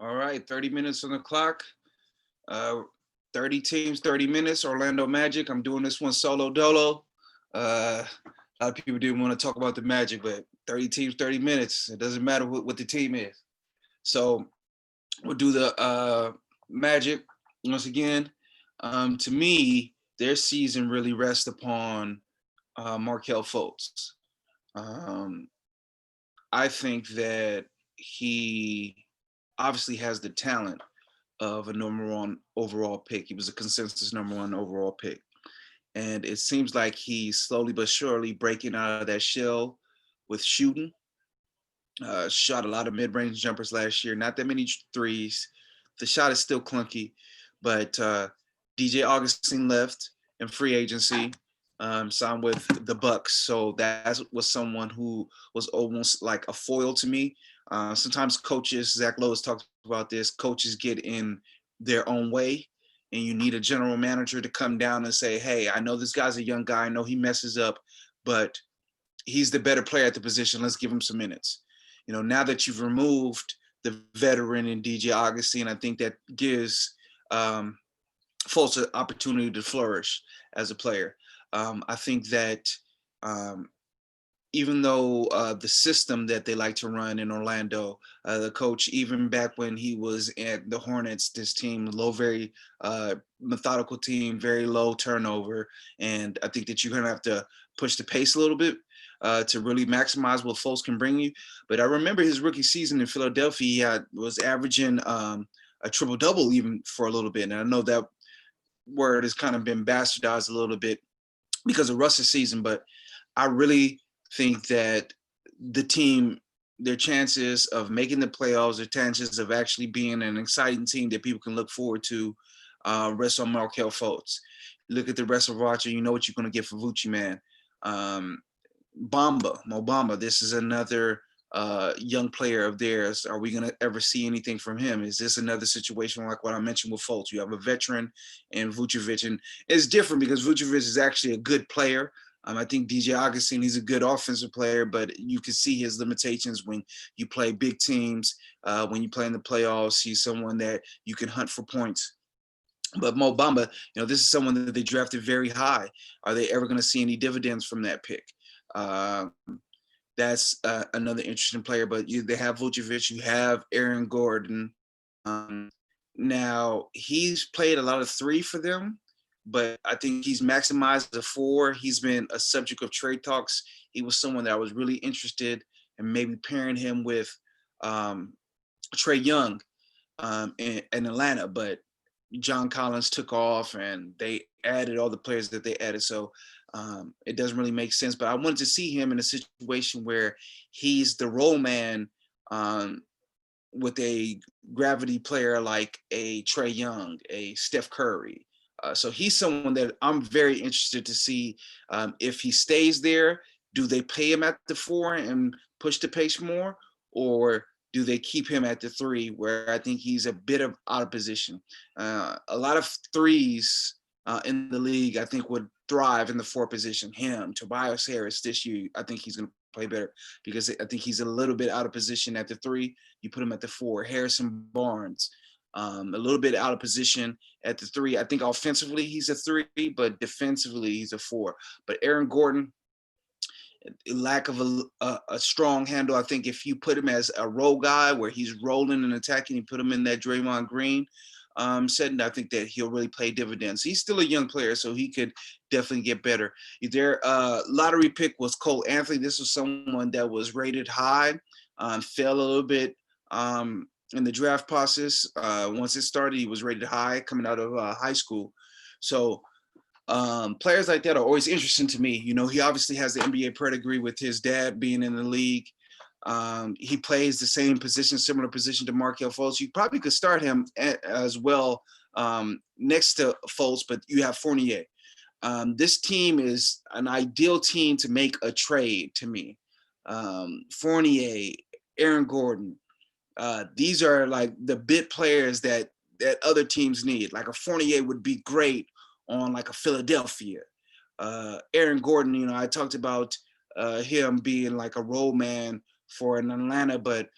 All right, 30 minutes on the clock. Uh, 30 teams, 30 minutes. Orlando Magic. I'm doing this one solo dolo. A lot of people didn't want to talk about the Magic, but 30 teams, 30 minutes. It doesn't matter what the team is. So we'll do the Magic once again. To me, their season really rests upon Markelle Fultz. Um, I think that he obviously has the talent of a number one overall pick. He was a consensus number one overall pick. And it seems like he's slowly but surely breaking out of that shell with shooting. Shot a lot of mid-range jumpers last year, not that many threes. The shot is still clunky, but DJ Augustine left in free agency, signed with the Bucks. So that was someone who was almost like a foil to me. Sometimes coaches, Zach Lowe has talked about this, coaches get in their own way, and you need a general manager to come down and say, hey, I know this guy's a young guy. I know he messes up, but he's the better player at the position. Let's give him some minutes. Now that you've removed the veteran in DJ Augustine, I think that gives Fultz an opportunity to flourish as a player. I think that um, even though the system that they like to run in Orlando, the coach, even back when he was at the Hornets, this team, low, very methodical team, very low turnover. And I think that you're going to have to push the pace a little bit to really maximize what Fultz can bring you. But I remember his rookie season in Philadelphia, he was averaging a triple-double even for a little bit. And I know that word has kind of been bastardized a little bit because of Russ's season, but I really think that the team, their chances of making the playoffs, their chances of actually being an exciting team that people can look forward to, rests on Markelle Fultz. Look at the rest of Roger, you know what you're going to get for Vucci, man. Um, Mo Bamba, this is another young player of theirs. Are we going to ever see anything from him? Is this another situation like what I mentioned with Fultz? You have a veteran in Vucevic, and it's different because Vucevic is actually a good player. I think DJ Augustine, he's a good offensive player, but you can see his limitations when you play big teams. When you play in the playoffs, he's someone that you can hunt for points. But Mo Bamba, this is someone that they drafted very high. Are they ever going to see any dividends from that pick? Um, that's another interesting player. But they have Vucevic, you have Aaron Gordon. Um, Now he's played a lot of three for them, but I think he's maximized as a four. He's been a subject of trade talks. He was someone that I was really interested in maybe pairing him with um, Trae Young in Atlanta, but John Collins took off and they added all the players that they added. So it doesn't really make sense. But I wanted to see him in a situation where he's the role man with a gravity player like a Trae Young, a Steph Curry. So he's someone that I'm very interested to see if he stays there. Do they pay him at the four and push the pace more, or do they keep him at the three, where I think he's a bit of out of position? A lot of threes in the league, I think, would thrive in the four position. Him, Tobias Harris this year, I think he's going to play better because I think he's a little bit out of position at the three. You put him at the four. Harrison Barnes, a little bit out of position at the three. I think offensively he's a three, but defensively he's a four. But Aaron Gordon, lack of a strong handle. I think if you put him as a role guy where he's rolling and attacking, you put him in that Draymond Green setting, I think that he'll really play dividends. He's still a young player, so he could definitely get better. Their lottery pick was Cole Anthony. This was someone that was rated high, fell a little bit in the draft process. Once it started, he was rated high coming out of high school. So players like that are always interesting to me. He obviously has the NBA pedigree with his dad being in the league. He plays the same position, similar position to Markelle Fultz. You probably could start him as well next to Fultz, but you have Fournier. This team is an ideal team to make a trade to me. Fournier, Aaron Gordon, these are like the bit players that other teams need. Like a Fournier would be great on like a Philadelphia. Aaron Gordon, I talked about him being like a role man for an Atlanta, but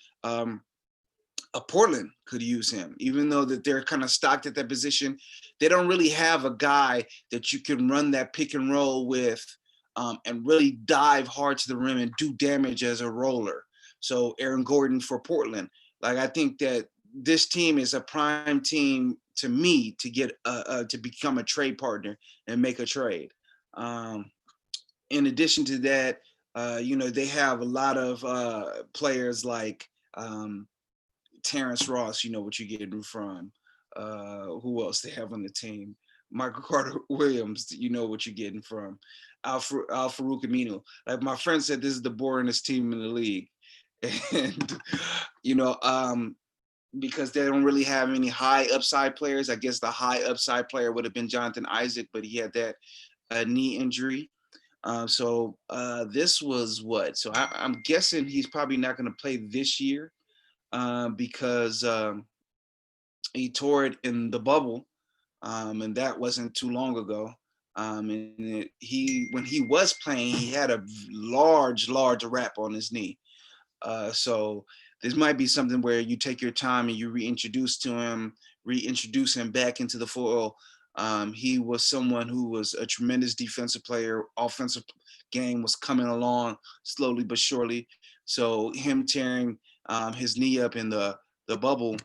Portland could use him, even though that they're kind of stocked at that position. They don't really have a guy that you can run that pick and roll with and really dive hard to the rim and do damage as a roller. So Aaron Gordon for Portland. Like, I think that this team is a prime team to me to get to become a trade partner and make a trade. In addition to that, they have a lot of players like Terrence Ross, you know what you're getting from. Who else they have on the team? Michael Carter Williams, you know what you're getting from. Al-Farouq Aminu. Like my friend said, this is the boringest team in the league. And, because they don't really have any high upside players. I guess the high upside player would have been Jonathan Isaac, but he had that knee injury. So this was what? So I'm guessing he's probably not going to play this year because he tore it in the bubble, and that wasn't too long ago. And when he was playing, he had a large wrap on his knee. So this might be something where you take your time and you reintroduce him back into the fold. He was someone who was a tremendous defensive player. Offensive game was coming along slowly but surely. So him tearing his knee up in the bubble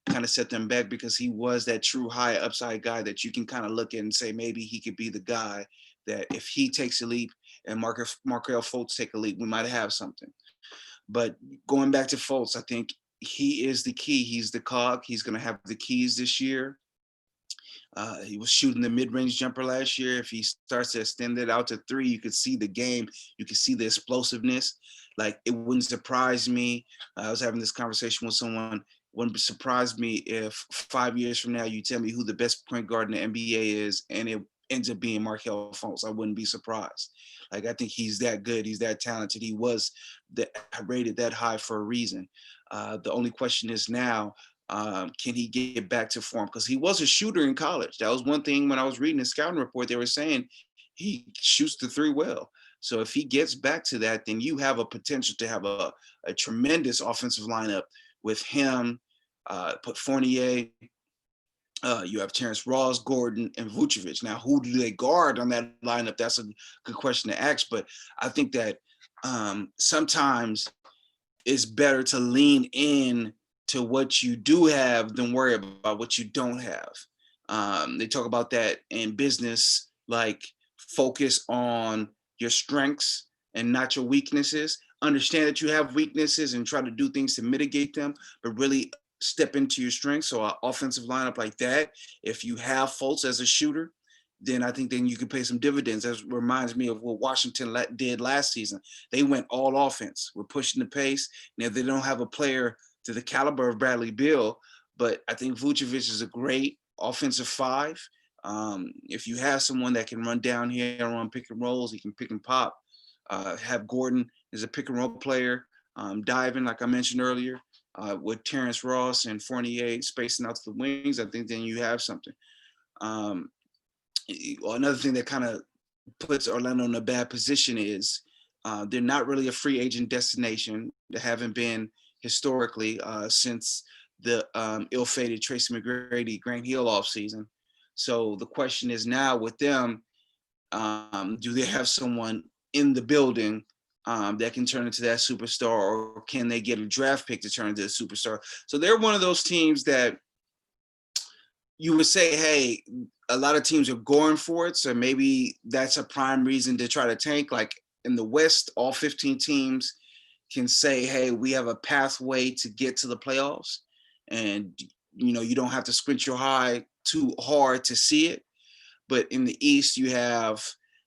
kind of set them back, because he was that true high upside guy that you can kind of look at and say maybe he could be the guy that if he takes a leap and Markelle Fultz take a leap, we might have something. But going back to Fultz, I think he is the key. He's the cog. He's going to have the keys this year. He was shooting the mid-range jumper last year. If he starts to extend it out to three, you could see the game. You could see the explosiveness. Like, it wouldn't surprise me. I was having this conversation with someone. Wouldn't surprise me if 5 years from now you tell me who the best point guard in the NBA is, and it ends up being Markelle Fultz. I wouldn't be surprised. Like, I think he's that good. He's that talented. He was rated that high for a reason. The only question is now, can he get back to form? Because he was a shooter in college. That was one thing when I was reading the scouting report, they were saying he shoots the three well. So if he gets back to that, then you have a potential to have a tremendous offensive lineup with him, put Fournier, you have Terrence Ross, Gordon, and Vucevic. Now, who do they guard on that lineup? That's a good question to ask. But I think that sometimes it's better to lean in to what you do have than worry about what you don't have. They talk about that in business, like focus on your strengths and not your weaknesses. Understand that you have weaknesses and try to do things to mitigate them, but really step into your strengths. So an offensive lineup like that, if you have Fultz as a shooter, then I think then you can pay some dividends. That reminds me of what Washington did last season. They went all offense. We're pushing the pace. Now, they don't have a player to the caliber of Bradley Beal, but I think Vucevic is a great offensive five. If you have someone that can run down here and run pick and rolls, he can pick and pop. Have Gordon as a pick and roll player, diving, like I mentioned earlier, with Terrence Ross and Fournier spacing out to the wings. I think then you have something. Another thing that kind of puts Orlando in a bad position is they're not really a free agent destination. They haven't been historically since the ill-fated Tracy McGrady, Grant Hill offseason. So the question is now with them, do they have someone in the building that can turn into that superstar, or can they get a draft pick to turn into a superstar? So they're one of those teams that you would say, hey, a lot of teams are going for it, so maybe that's a prime reason to try to tank. Like in the West, all 15 teams can say, hey, we have a pathway to get to the playoffs, and you don't have to squint your eye too hard to see it. But in the East, you have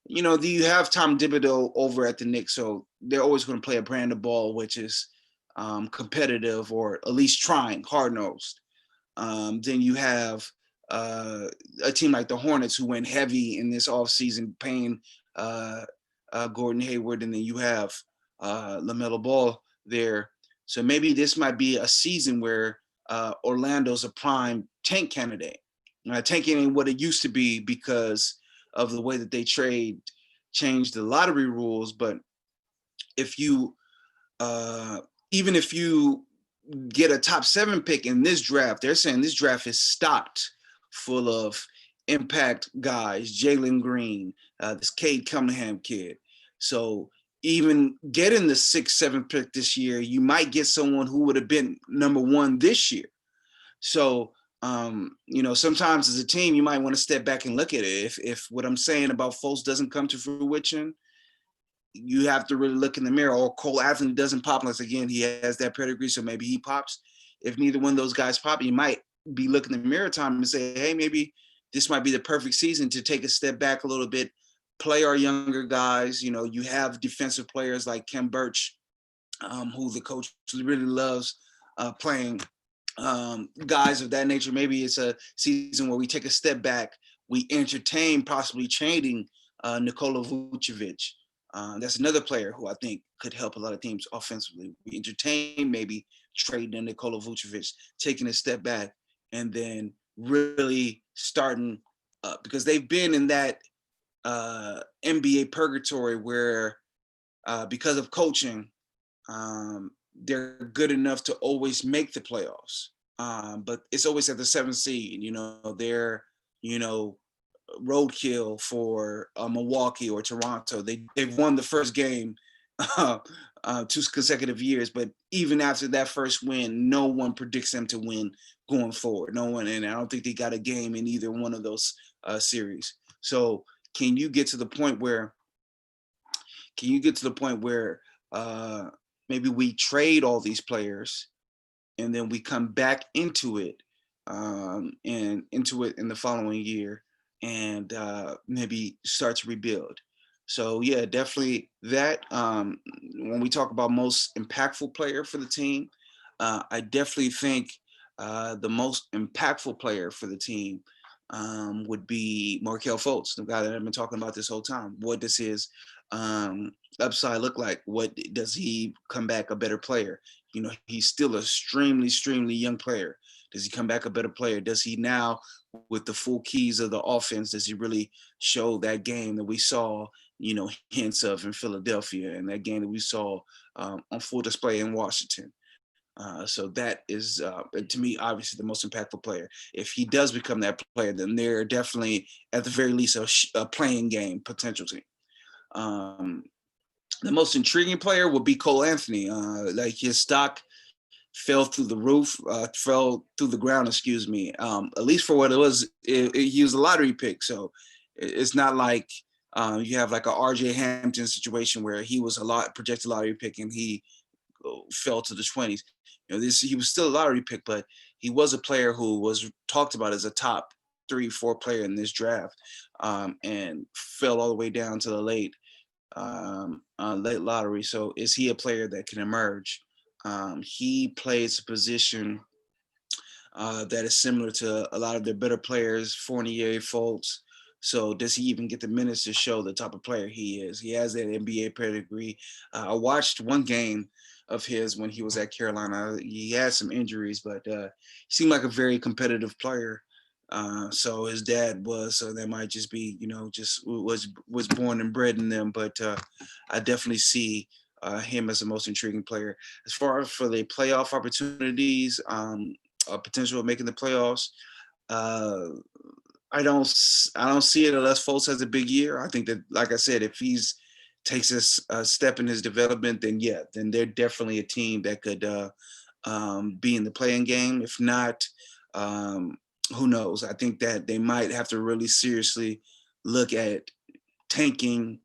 Tom Thibodeau over at the Knicks, so they're always going to play a brand of ball which is competitive, or at least trying, hard-nosed. Then you have a team like the Hornets, who went heavy in this offseason, paying Gordon Hayward, and then you have LaMelo Ball there. So maybe this might be a season where Orlando's a prime tank candidate. Tanking ain't what it used to be because of the way that they changed the lottery rules. But if you, even if you get a top 7 pick in this draft, they're saying this draft is stocked full of impact guys, Jalen Green, this Cade Cunningham kid. So even getting the 6th, 7th pick this year, you might get someone who would have been number 1 this year. So, sometimes as a team, you might want to step back and look at it. If what I'm saying about Fultz doesn't come to fruition, you have to really look in the mirror. Or Cole Anthony doesn't pop unless, again, he has that pedigree, so maybe he pops. If neither one of those guys pop, you might be looking in the mirror time and say, hey, maybe this might be the perfect season to take a step back a little bit, play our younger guys. You have defensive players like Kem Birch, who the coach really loves playing guys of that nature. Maybe it's a season where we take a step back, we entertain possibly trading Nikola Vucevic. That's another player who I think could help a lot of teams offensively. We entertain maybe trading Nikola Vucevic, taking a step back, and then really starting because they've been in that NBA purgatory where because of coaching, they're good enough to always make the playoffs. But it's always at the 7th seed. They're roadkill for Milwaukee or Toronto. They've won the first game 2 consecutive years, but even after that first win, no one predicts them to win going forward. No one, and I don't think they got a game in either one of those series. So can you get to the point where maybe we trade all these players and then we come back into it in the following year and maybe start to rebuild. So yeah, definitely that. When we talk about most impactful player for the team, I definitely think the most impactful player for the team would be Markelle Fultz, the guy that I've been talking about this whole time. What does his upside look like? What does he come back a better player? He's still a extremely young player. Does he come back a better player? Does he now, with the full keys of the offense, does he really show that game that we saw, hints of in Philadelphia, and that game that we saw on full display in Washington? So that is, to me, obviously the most impactful player. If he does become that player, then they're definitely, at the very least, a playing game potential team. The most intriguing player would be Cole Anthony. Like his stock fell through the ground, excuse me. At least for what it was, he was a lottery pick. So it's not like you have like a RJ Hampton situation where he was projected lottery pick and he fell to the 20s. He was still a lottery pick, but he was a player who was talked about as a top 3-4 player in this draft, and fell all the way down to the late lottery. So is he a player that can emerge? He plays a position that is similar to a lot of their better players, Fournier, Fultz. So does he even get the minutes to show the type of player he is? He has that NBA pedigree. I watched one game of his when he was at Carolina. He had some injuries, but he seemed like a very competitive player. So his dad was, so that might just be, just was born and bred in them. But I definitely see him as the most intriguing player. As far as for the playoff opportunities, potential of making the playoffs, I don't see it unless Fultz has a big year. I think that, like I said, if he's takes a step in his development, then they're definitely a team that could be in the playing game. If not, who knows? I think that they might have to really seriously look at tanking,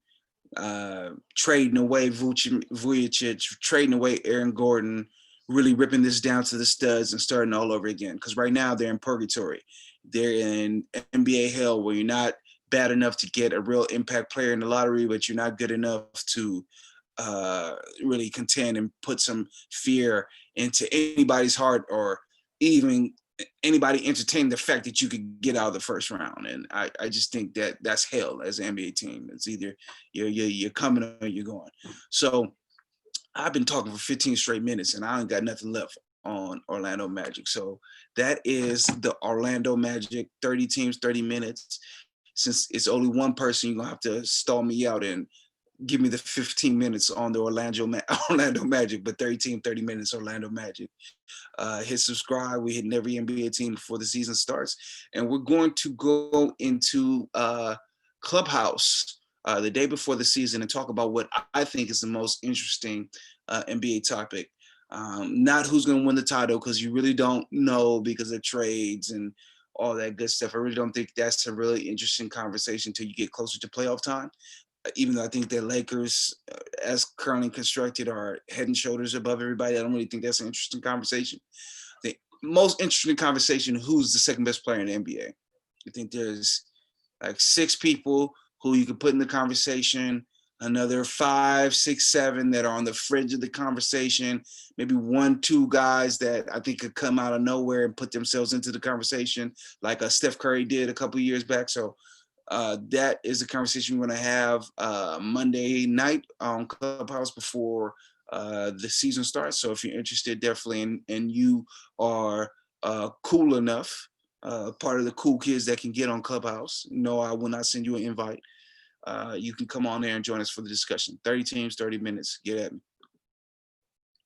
trading away Vucevic, trading away Aaron Gordon, really ripping this down to the studs and starting all over again. Because right now they're in purgatory. They're in NBA hell where you're not bad enough to get a real impact player in the lottery, but you're not good enough to really contend and put some fear into anybody's heart or even anybody entertain the fact that you could get out of the first round. And I just think that that's hell as an NBA team. It's either you're coming or you're going. So I've been talking for 15 straight minutes and I ain't got nothing left on Orlando Magic. So that is the Orlando Magic, 30 teams, 30 minutes. Since it's only one person, you're gonna have to stall me out and give me the 15 minutes on the Orlando Magic, but 30 minutes Orlando Magic. Hit subscribe. We're hitting every NBA team before the season starts. And we're going to go into Clubhouse the day before the season and talk about what I think is the most interesting NBA topic. Not who's going to win the title, because you really don't know because of trades and all that good stuff. I really don't think that's a really interesting conversation until you get closer to playoff time. Even though I think the Lakers, as currently constructed, are head and shoulders above everybody, I don't really think that's an interesting conversation. The most interesting conversation: who's the second best player in the NBA? I think there's like 6 people who you could put in the conversation, another 5, 6, 7 that are on the fringe of the conversation, maybe 1, 2 guys that I think could come out of nowhere and put themselves into the conversation, like Steph Curry did a couple of years back. So that is a conversation we're going to have Monday night on Clubhouse before the season starts. So if you're interested, definitely, and you are cool enough, part of the cool kids that can get on Clubhouse, no, I will not send you an invite. You can come on there and join us for the discussion. 30 teams, 30 minutes. Get at me.